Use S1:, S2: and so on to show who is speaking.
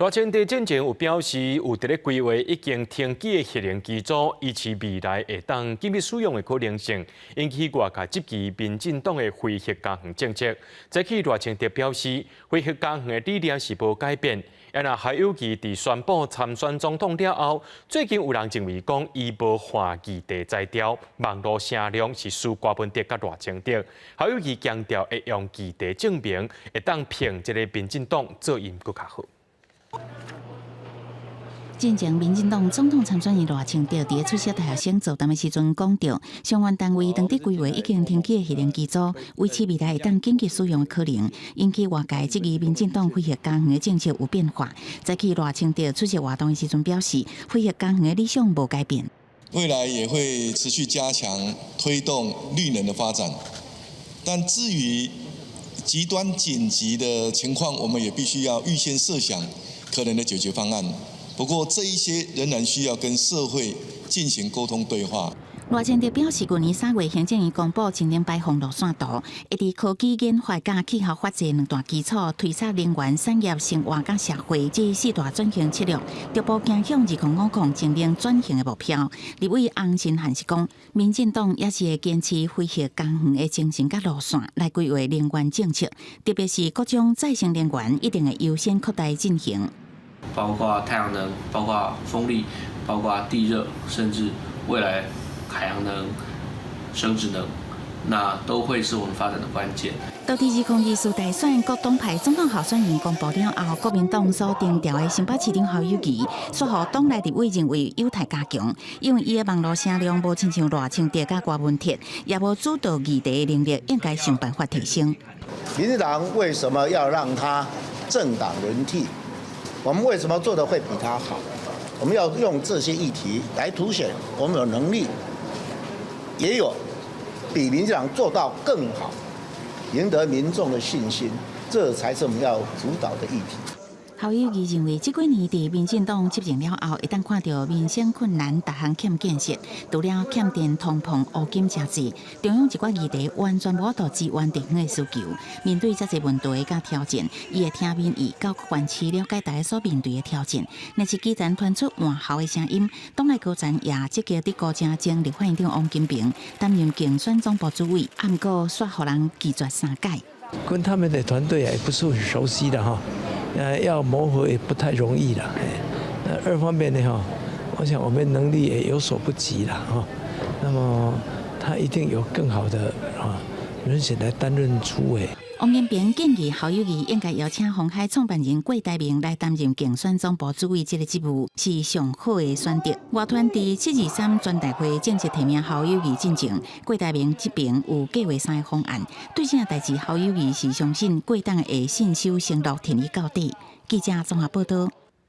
S1: 大清地进前有表示，有伫咧规划已经停机的核能机组，以其未来会当紧密使用的可能性，引起外界质疑民进党的非核家园政策。早起大清地表示，非核家园的理念是无改变。也若还有其伫宣布参选总统了后，最近有人认为讲伊无换议地摘调，网络声量是输瓜分地甲大清地。还有其强调会用议地证明，会当骗一个民进党做因更较好。
S2: 进前，民进党总统参选人赖清德伫出席大学生座谈的时阵讲到，相关单位当地规划已经停机的核能机组，维持未来会当紧急使用的可能，引起外界质疑民进党非核家园的政策有变化。早起赖清德出席活动的时阵表示，非核家园的理想无改变，
S3: 未来也会持续加强推动绿能的发展，但至于极端紧急的情况，我们也必须要预先设想可能的解决方案。不过，这一些仍然需要跟社会进行沟通对话。
S2: 赖清德表示，去年3月行政院公布青年排放路线图，会伫科技研发甲气候法制两大基础，推测能源产业、生活甲社会这4大转型策略，逐步走向2050净零转型的目标。立委洪申翰是讲，民进党也是会坚持非核家园的精神甲路线来规划能源政策，特别是各种再生能源一定会优先扩大进行。
S4: 包括太阳能，包括风力，包括地热，甚至未来海洋能、生质能，那都会是我们发展的关键。
S2: 到第2024大选各党派总统候选人公布了后，国民党所定调的新北市长侯友宜，说服党内立委认为有待加强，因为伊的网络声量无亲像赖清德甲郭文铁，也无主导议题的能力，应该想办法提升。
S5: 民进党为什么要让他政党轮替？我们为什么做得会比他好？我们要用这些议题来凸显我们有能力，也有比民进党做到更好，赢得民众的信心，这才是我们要主导的议题。
S2: 侯友宜认为，这几年伫民进党执政了后，会当看到民生困难，各项欠建设，除了欠电、通膨、乌金车子，中央一寡议题完全无法度支援地方的需求。面对这些问题甲挑战，伊会听民意，到各县市了解大家所面对的挑战。若是基层传出换候的声音，党内高层也积极伫高正将立法院长王金平担任竞选总部主委，暗过说互人拒绝3届。
S6: 跟他们的团队也不是很熟悉的哈。要磨合也不太容易了。二方面呢哈，我想我们能力也有所不及了哈。那么他一定有更好的人选来担任主委。
S2: 王金平建议侯友宜应该邀请鸿海创办人郭台铭来担任竞选总部主委这个职务，是上好的选择。外团伫723全大会正式提名侯友宜进前，郭台铭这边有计划3个方案。对这代志，侯友宜是相信郭党会信守承诺，挺伊到底。记者综合报道。